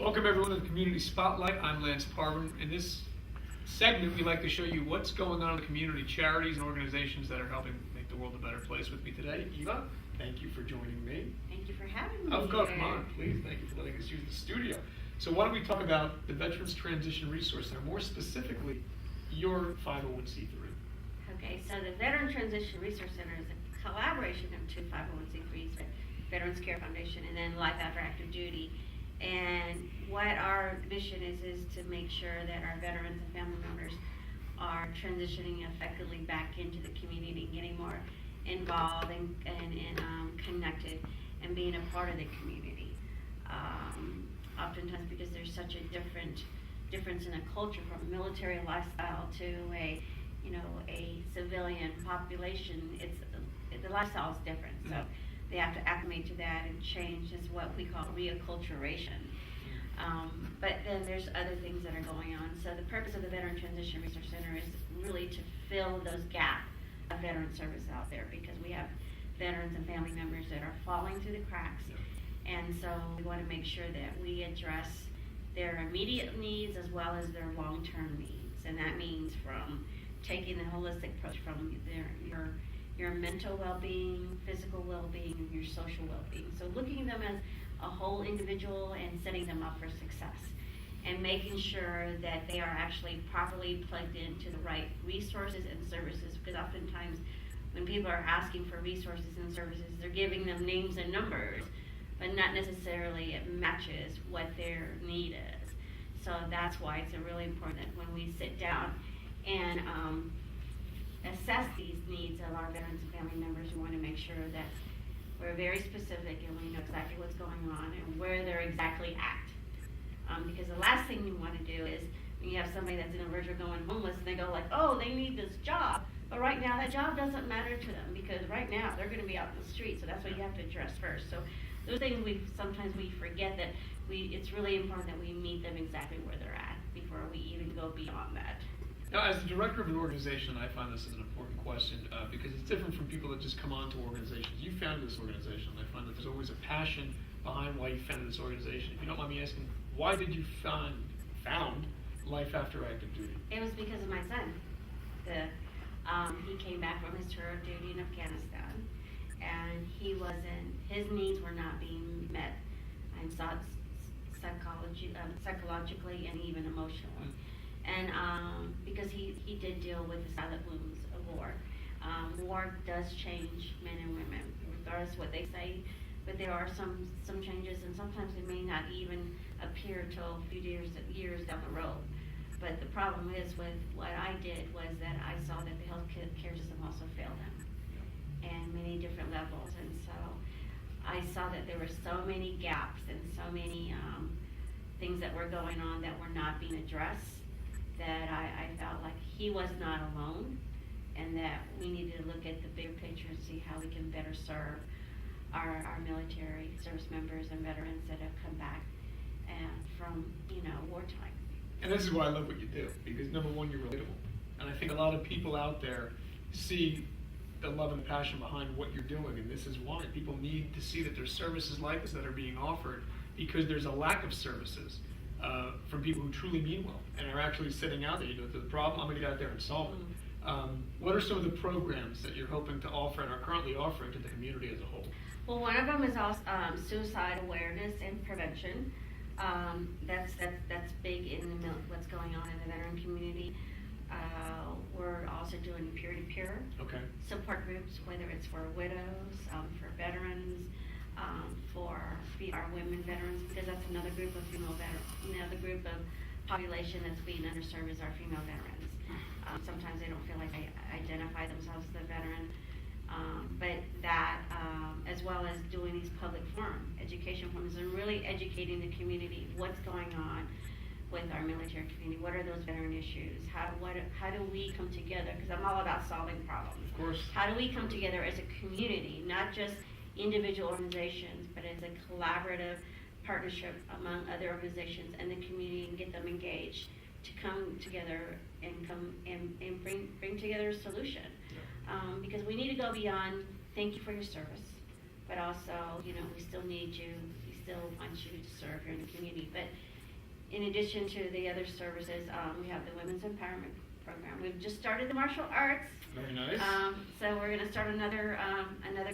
Welcome everyone to the Community Spotlight. I'm Lance Parvin. In this segment, we like to show you what's going on in the community, charities and organizations that are helping make the world a better place. With me today, Eva, thank you for joining me. Thank you for having me. Of course, come on, please. Thank you for letting us use the studio. So why don't we talk about the Veterans Transition Resource Center, more specifically, your 501c3. Okay, so the Veteran Transition Resource Center is a collaboration of two 501c3s, Veterans Care Foundation and then Life After Active Duty. And what our mission is to make sure that our veterans and family members are transitioning effectively back into the community, getting more involved and connected and being a part of the community. Oftentimes because there's such a difference in the culture from a military lifestyle to a civilian population, the lifestyle is different. So they have to acclimate to that and change is what we call reacculturation. But then there's other things that are going on. So the purpose of the Veteran Transition Resource Center is really to fill those gaps of veteran service out there, because we have veterans and family members that are falling through the cracks. And so we want to make sure that we address their immediate needs as well as their long-term needs. And that means from taking the holistic approach from your mental well-being, physical well-being, and your social well-being. So looking at them as a whole individual and setting them up for success and making sure that they are actually properly plugged into the right resources and services, because oftentimes when people are asking for resources and services, they're giving them names and numbers, but not necessarily it matches what their need is. So that's why it's really important that when we sit down and assess these needs of our veterans and family members, we want to make sure that we're very specific and we know exactly what's going on and where they're exactly at. Because the last thing you want to do is when you have somebody that's in a verge of going homeless and they go like, oh, they need this job, but right now that job doesn't matter to them because right now they're going to be out in the street. So that's what you have to address first. So those things sometimes we forget that it's really important that we meet them exactly where they're at before we even go beyond that. Now, as the director of an organization, I find this is an important question because it's different from people that just come on to organizations. You founded this organization, and I find that there's always a passion behind why you founded this organization. If you don't mind me asking, why did you found Life After Active Duty? It was because of my son. He came back from his tour of duty in Afghanistan, and his needs were not being met, and psychologically and even emotionally. And because he did deal with the silent wounds of war. War does change men and women, regardless of what they say, but there are some changes, and sometimes it may not even appear till a few years down the road. But the problem is with what I did was that I saw that the health care system also failed him in many different levels, and so I saw that there were so many gaps and so many things that were going on that were not being addressed, that I felt like he was not alone and that we needed to look at the bigger picture and see how we can better serve our military service members and veterans that have come back from wartime. And this is why I love what you do, because number one, you're relatable. And I think a lot of people out there see the love and the passion behind what you're doing, and this is why. People need to see that there's services like this that are being offered, because there's a lack of services from people who truly mean well and are actually sitting out there. The problem, I'm going to get out there and solve it. What are some of the programs that you're hoping to offer and are currently offering to the community as a whole? Well, one of them is also suicide awareness and prevention. That's big in what's going on in the veteran community. We're also doing peer-to-peer support groups, whether it's for widows, for veterans, for our women veterans, because that's another group of female veterans. Another group of population that's being underserved is our female veterans. Sometimes they don't feel like they identify themselves as a veteran. But that, as well as doing these public forum education forums and really educating the community what's going on with our military community. What are those veteran issues? How do we come together? Because I'm all about solving problems. Of course. How do we come together as a community, not just individual organizations, but as a collaborative partnership among other organizations and the community, and get them engaged to come together and bring together a solution. Because we need to go beyond thank you for your service, but also, we still need you, we still want you to serve here in the community. But in addition to the other services, we have the Women's Empowerment Program. We've just started the martial arts. Very nice. So we're going to start another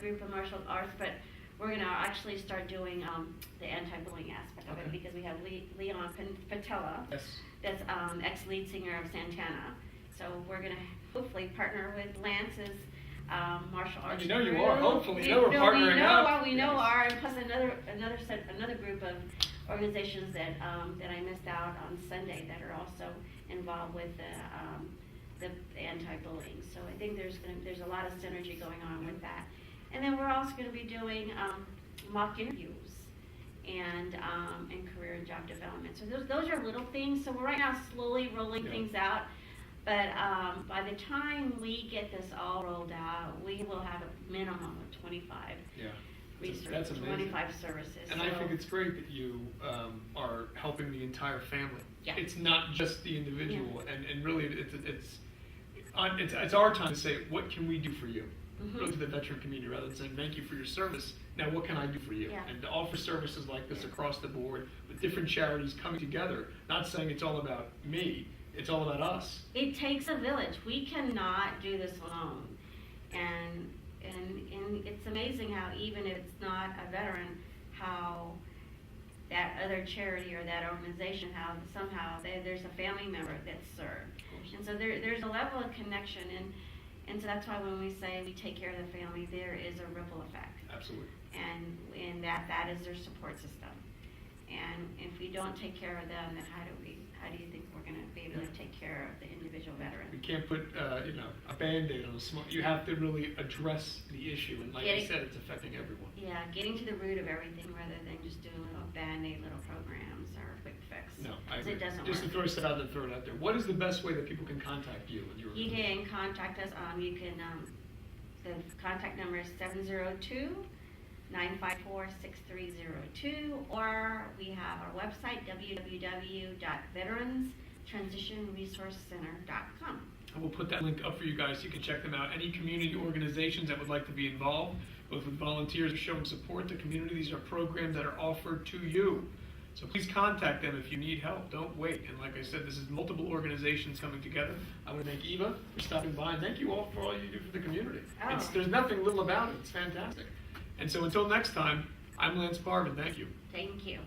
group of martial arts, but we're going to actually start doing the anti-bullying aspect of it, because we have Leon Patella, Yes. that's ex-lead singer of Santana. So we're going to hopefully partner with Lance's martial arts. You know you group. are. Hopefully, you know we're partnering we know, up. We know are, and plus another group of organizations that I missed out on Sunday that are also involved with the anti-bullying. So I think there's a lot of synergy going on with that. And then we're also going to be doing mock interviews and career and job development. So those are little things. So we're right now slowly rolling things out. But by the time we get this all rolled out, we will have a minimum of 25 research, That's amazing. 25 services. And I think it's great that you are helping the entire family. Yeah. It's not just the individual, and really it's our time to say, what can we do for you? Mm-hmm. Really to the veteran community, rather than saying thank you for your service. Now what can I do for you? Yeah. And to offer services like this across the board with different charities coming together, not saying it's all about me, it's all about us. It takes a village. We cannot do this alone. And it's amazing how even if it's not a veteran, how that other charity or that organization, how somehow there's a family member that's served. And so there's a level of connection, and so that's why when we say we take care of the family, there is a ripple effect. Absolutely. And that is their support system. And if we don't take care of them, then how do you think we're going to be able to take care of the individual veteran? We can't put a Band-Aid on a small. You have to really address the issue, and like I said, it's affecting everyone. Yeah, getting to the root of everything rather than just doing little Band-Aid little programs or quick fix. No, I 'Cause agree. it doesn't Just work. to throw stuff out there, throw it out there. What is the best way that people can contact you and your You organization? can contact us. You can. The contact number is 702-954-6302, or we have our website www.veteranstransitionresourcecenter.com. And we'll put that link up for you guys so you can check them out. Any community organizations that would like to be involved, both with volunteers or showing support to community, these are programs that are offered to you. So please contact them if you need help. Don't wait. And like I said, this is multiple organizations coming together. I want to thank Eva for stopping by, and thank you all for all you do for the community. Oh. There's nothing little about it. It's fantastic. And so until next time, I'm Lance Parvin. Thank you. Thank you.